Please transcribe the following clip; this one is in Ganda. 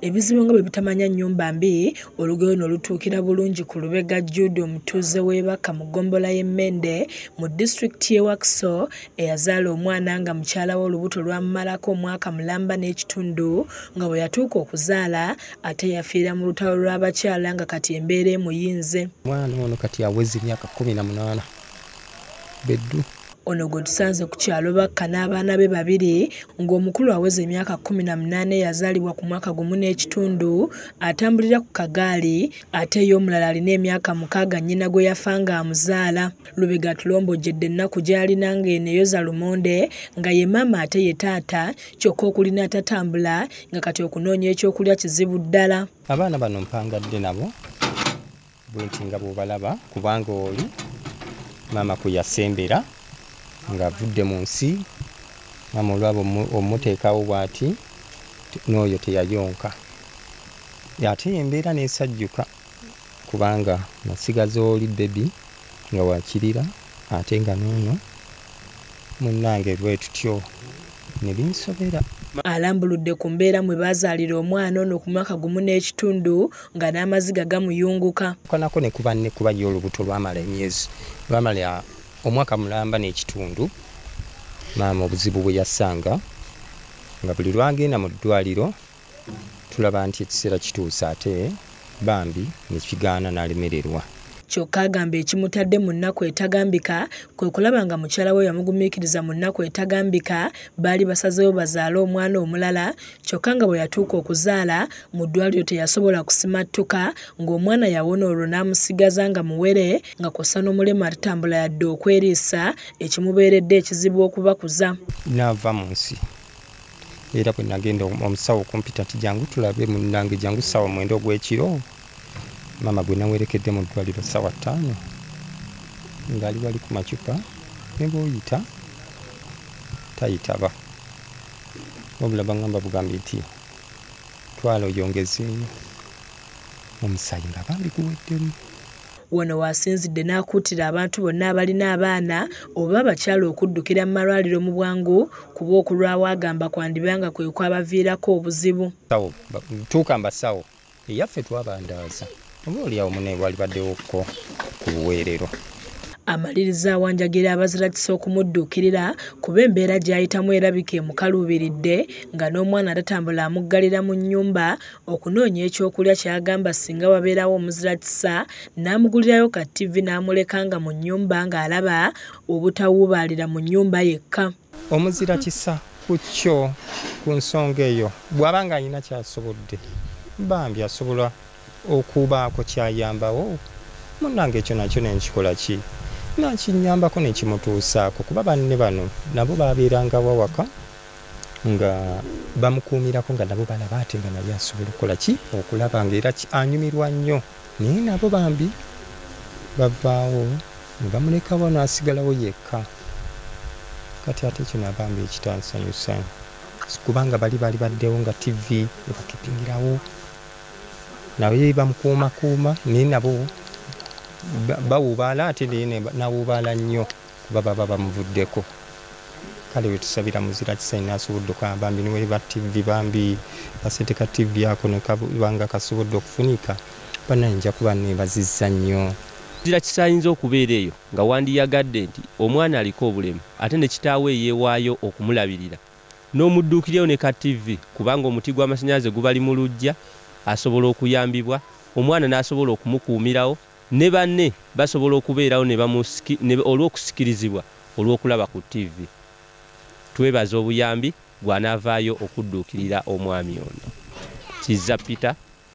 Ebizibu nga bwe bitamanya nnyumba mbi, olugero n'olutuukira bulungi ku Lubega Jude omutuuze w'Ebaka mu ggombolola y'Emmende mu disitulikiti y'e Wakiso eyazaala omwana nga mukyala we olubuto lwamumalako omwaka mulamba n'ekitundu nga bwe yatuuka okuzaala ate yafiira mu lutalo lw'abakyala nga kati embeera emuyinze. Omwana ono kati aweza emyaka 18 beddu. Ono gwe tusanze ku kyalo Bakka n'abaana be babiri ng'omukulu aweza emyaka 18 yazaalibwa ku mwaka gumu n'ekitundu atambulira ku kagaali ate ye omulala alina emyaka 6 nnyina gwe yafa ng'amuzaala. Lubega tulombojjedde ennaku gy'alina ng'eno eyoza lumonde nga ye maama ate ye taata kyokka okulina atatambula nga kati okunoonya ekyokulya kizibu ddala. Abaana bano mpangadde nabo bwenti nga bw'obalaba kubanga oli maama kwe yasembera nga avudde mu nsi maama olwabo omuteekawo bw'ati n'oyo teyayonka ate embeera n'esajjuka kubanga nasigaza oli bebi nga wakirira ate nga noono munnange bwe tutyo ne binsobera. Alambuludde ku mbeera mwe baazaalira omwana ono ku mwaka gumu n'ekitundu nga n'amaziga gamuyunguka. Kanako ne kuba y'olubuto lwamala emyezi lwamala omwaka mulamba n'ekitundu maama obuzibu bwe yasanga nga buli lwagenda mu ddwaliro tulaba nti ekiseera kituuse ate bambi nekigaana n'alemererwa. Kyokka agamba ekimutadde mu nnaku etagambika kwe kulaba nga mukyala we yamugumiikiriza mu nnaku etagambika baali basazeewo bazaale omwana omulala kyokka nga bwe yatuuka okuzaala mu ddwaliro teyasobola kusimattuka ng'omwana yawona olwo n'amusigaza nga muwere nga kw'ossa n'omulema atatambula yadde okweriisa ekimubeeredde ekizibu okubakuza. N'ava mu nsi era bwe nagenda omusawo kumpita nti jangu tulabe munnange jangu ssaawa 9 ogw'ekiro maama gwe nawerekedde mu ddwaliro ssaawa 5 ng'ali wali ku macupa ne bw'oyita tayitaba wabula baŋŋamba bugambye nti twala oyongezeeyo omusaayi nga bambi guweddemu. Wano wasinzidde n'akuutira abantu bonna abalina abaana oba abakyala okuddukira mu malwaliro mu bwangu kuba okulwawo agamba kwandibanga kwe kwabaviirako obuzibu. Tuuka mbasawo eyaffe twabandaaza oba oliawo mune walibaddewo ku buweerero. Amaliriza awanjagira abazirakisa okumudduukirira kuba embeera gy'ayitamu erabika emukaluubiridde nga n'omwana atatambula amuggalira mu nnyumba okunoonya ekyokulya ky'agamba singa wabeerawo omuzirakisa n'amugulirayo ka TV n'amuleka nga mu nnyumba ng'alaba obutawuubaalira mu nnyumba yekka. Omuzirakisa ku kyo ku nsonga eyo bw'aba ng'alina kyasobodde bambi asobola okubaako kyayambawo munnange ekyo nakyo nenkikola ki nakinyambako nekimutuusaako kuba banne bano nabo babeeranga wawaka nga bamukuumirako nga nabo balaba ate nga naye asobola okukola ki okulaba nga era anyumirwa nnyo naye nabo bambi bavaawo ne bamulekawo n'asigalawo yekka kati ate ekyo nabambi ekitansanyusa kubanga bali baddewo nga TV ebakipingirawo naye bamukuumakuuma naye nabo bawubaala ate nawubaala nnyo kuba baba bamuvuddeko. Kale wetusabira muzirakisa inasobodde okugamba bambi niweba TV bambi basente ka TV yako nekabanga kasobodde okufunika banayinja kuba nebazizza nnyo. Muzirakisa ayinza okubeera eyo nga wandiyagadde nti omwana aliko obulemu ate ne kitaawe yeewaayo okumulabirira n'omudduukiryewo ne ka TV kubanga omuti gw'amasannyalaze gubali mu luggya asobola okuyambibwa omwana n'asobola okumukuumirawo ne banne basobola okubeerawo olw'okusikirizibwa olw'okulaba ku TV. Twebaza obuyambi gw'anaavaayo okudduukirira omwami ono. Kizza Peter.